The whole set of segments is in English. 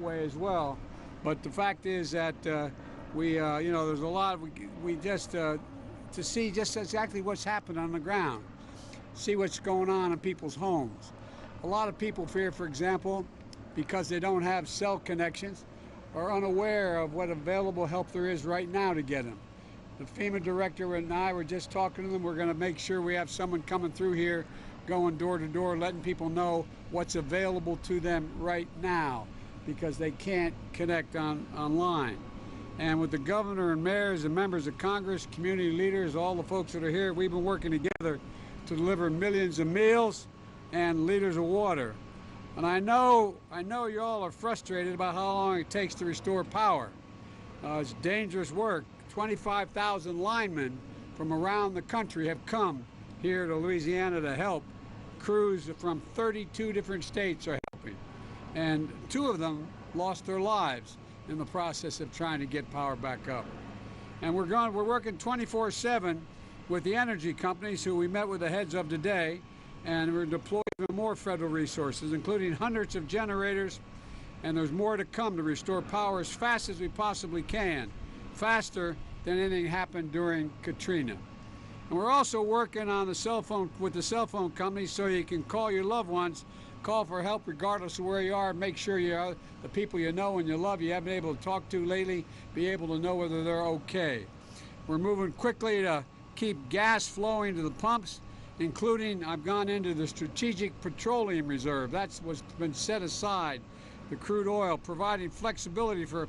way as well. But the fact is that there's a lot. We just to see just exactly what's happened on the ground, see what's going on in people's homes. A lot of people fear, for example, because they don't have cell connections, are unaware of what available help there is right now to get them. The FEMA director and I were just talking to them. We're going to make sure we have someone coming through here, going door to door, letting people know what's available to them right now, because they can't connect online. And with the governor and mayors and members of Congress, community leaders, all the folks that are here, we've been working together to deliver millions of meals and liters of water. And I know you all are frustrated about how long it takes to restore power. It's dangerous work. 25,000 linemen from around the country have come here to Louisiana to help. Crews from 32 different states are helping. And 2 of them lost their lives in the process of trying to get power back up. And we're working 24/7 with the energy companies who we met with the heads of today, and we're deploying even more federal resources, including hundreds of generators, and there's more to come to restore power as fast as we possibly can, faster than anything happened during Katrina. And we're also working on the cell phone with the cell phone companies, so you can call your loved ones, call for help regardless of where you are, make sure the people you know and you love, you haven't been able to talk to lately, be able to know whether they're okay. We're moving quickly to keep gas flowing to the pumps, including I've gone into the Strategic Petroleum Reserve. That's what's been set aside, the crude oil, providing flexibility for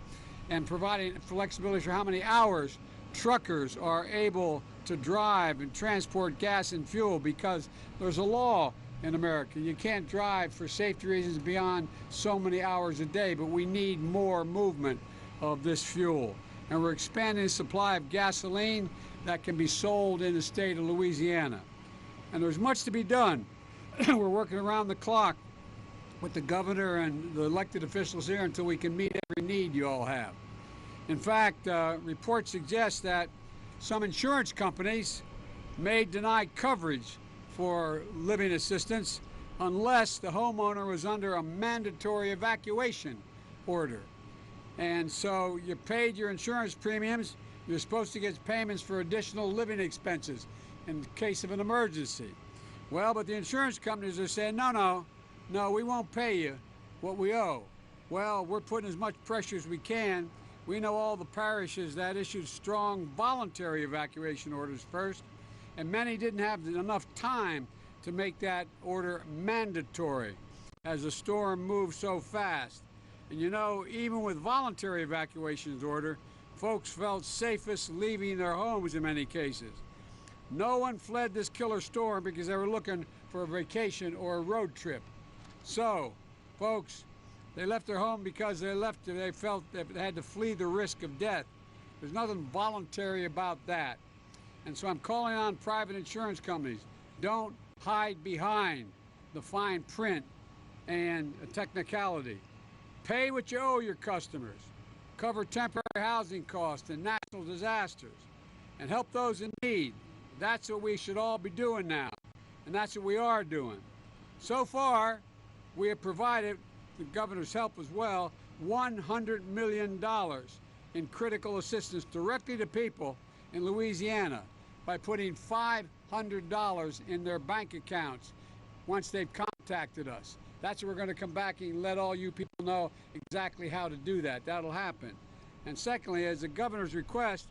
how many hours truckers are able to drive and transport gas and fuel, because there's a law in America. You can't drive for safety reasons beyond so many hours a day, but we need more movement of this fuel. And we're expanding the supply of gasoline that can be sold in the state of Louisiana. And there's much to be done. We're working around the clock with the governor and the elected officials here until we can meet every need you all have. In fact, reports suggest that some insurance companies may deny coverage for living assistance unless the homeowner was under a mandatory evacuation order. And so you paid your insurance premiums, you're supposed to get payments for additional living expenses in case of an emergency. Well, but the insurance companies are saying, no, we won't pay you what we owe. Well, we're putting as much pressure as we can. We know all the parishes that issued strong voluntary evacuation orders first, and many didn't have enough time to make that order mandatory as the storm moved so fast. And you know, even with voluntary evacuations order, folks felt safest leaving their homes in many cases. No one fled this killer storm because they were looking for a vacation or a road trip. So, folks, they left their home because they felt that they had to flee the risk of death. There's nothing voluntary about that. And so I'm calling on private insurance companies, don't hide behind the fine print and a technicality. Pay what you owe your customers. Cover temporary housing costs and natural disasters, and help those in need. That's what we should all be doing now, and that's what we are doing. So far, we have provided, the governor's help as well, $100 million in critical assistance directly to people in Louisiana by putting $500 in their bank accounts once they've contacted us. That's what we're going to come back and let all you people know exactly how to do that. That'll happen. And secondly, as the governor's request,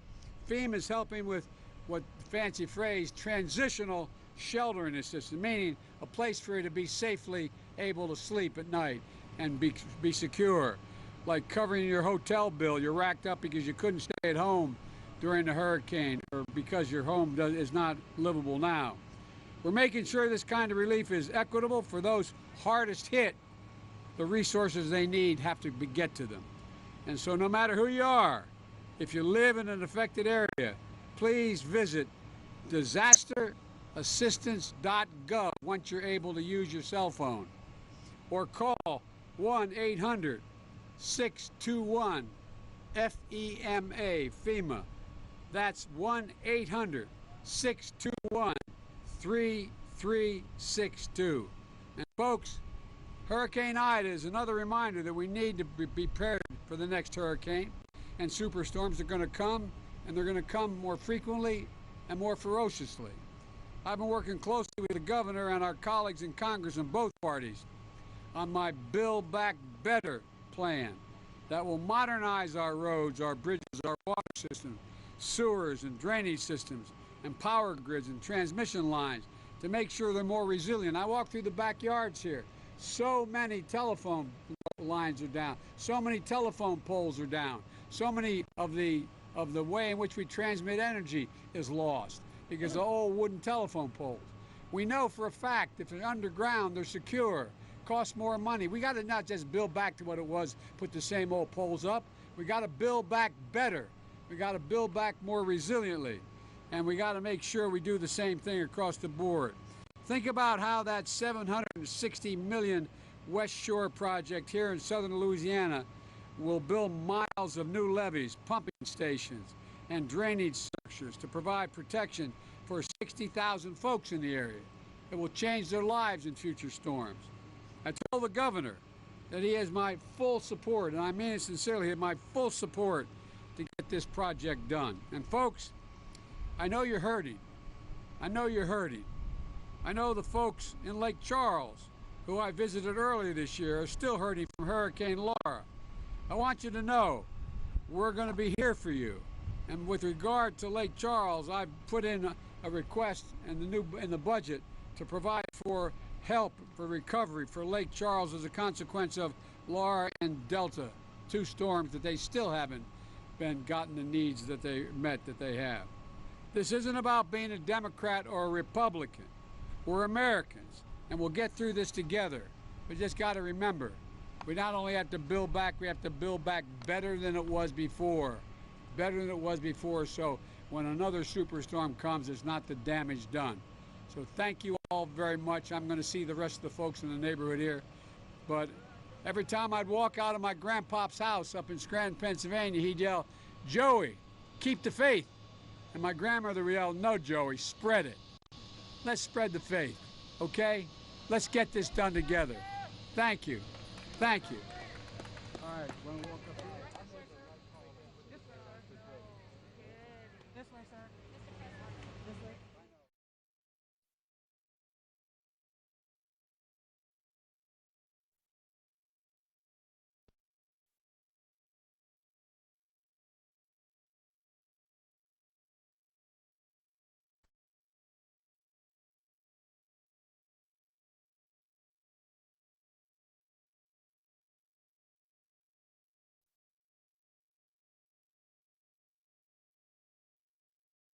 FEMA is helping with what fancy phrase, transitional sheltering assistance, meaning a place for you to be safely able to sleep at night and be secure, like covering your hotel bill. You're racked up because you couldn't stay at home during the hurricane or because your home is not livable now. We're making sure this kind of relief is equitable for those hardest hit. The resources they need have to get to them. And so no matter who you are, if you live in an affected area, please visit disasterassistance.gov once you're able to use your cell phone, or call 1-800-621-FEMA, FEMA. That's 1-800-621-3362. And folks, Hurricane Ida is another reminder that we need to be prepared for the next hurricane, and superstorms are going to come, and they're going to come more frequently and more ferociously. I've been working closely with the governor and our colleagues in Congress in both parties on my Build Back Better plan that will modernize our roads, our bridges, our water systems, sewers and drainage systems, and power grids and transmission lines to make sure they're more resilient. I walk through the backyards here. So many telephone lines are down. So many telephone poles are down. So many of the way in which we transmit energy is lost because of old wooden telephone poles. We know for a fact if they're underground, they're secure. Cost more money. We got to not just build back to what it was, put the same old poles up. We got to build back better. We got to build back more resiliently. And we got to make sure we do the same thing across the board. Think about how that $760 million West Shore project here in southern Louisiana will build miles of new levees, pumping stations, and drainage structures to provide protection for 60,000 folks in the area. It will change their lives in future storms. I told the governor that he has my full support, and I mean it sincerely, he has my full support to get this project done. And folks, I know you're hurting. I know you're hurting. I know the folks in Lake Charles, who I visited earlier this year, are still hurting from Hurricane Laura. I want you to know we're going to be here for you. And with regard to Lake Charles, I've put in a request in the budget to provide for help for recovery for Lake Charles as a consequence of Laura and Delta, two storms that they still haven't gotten the needs that they have. This isn't about being a Democrat or a Republican. We're Americans, and we'll get through this together. We just got to remember, we not only have to build back, we have to build back better than it was before. Better than it was before, so when another superstorm comes, it's not the damage done. So thank you all very much. I'm going to see the rest of the folks in the neighborhood here. But every time I'd walk out of my grandpa's house up in Scranton, Pennsylvania, he'd yell, "Joey, keep the faith." And my grandmother would yell, "No, Joey, spread it." Let's spread the faith, okay? Let's get this done together. Thank you. Thank you. All right, want to walk up here? This way, sir. This way.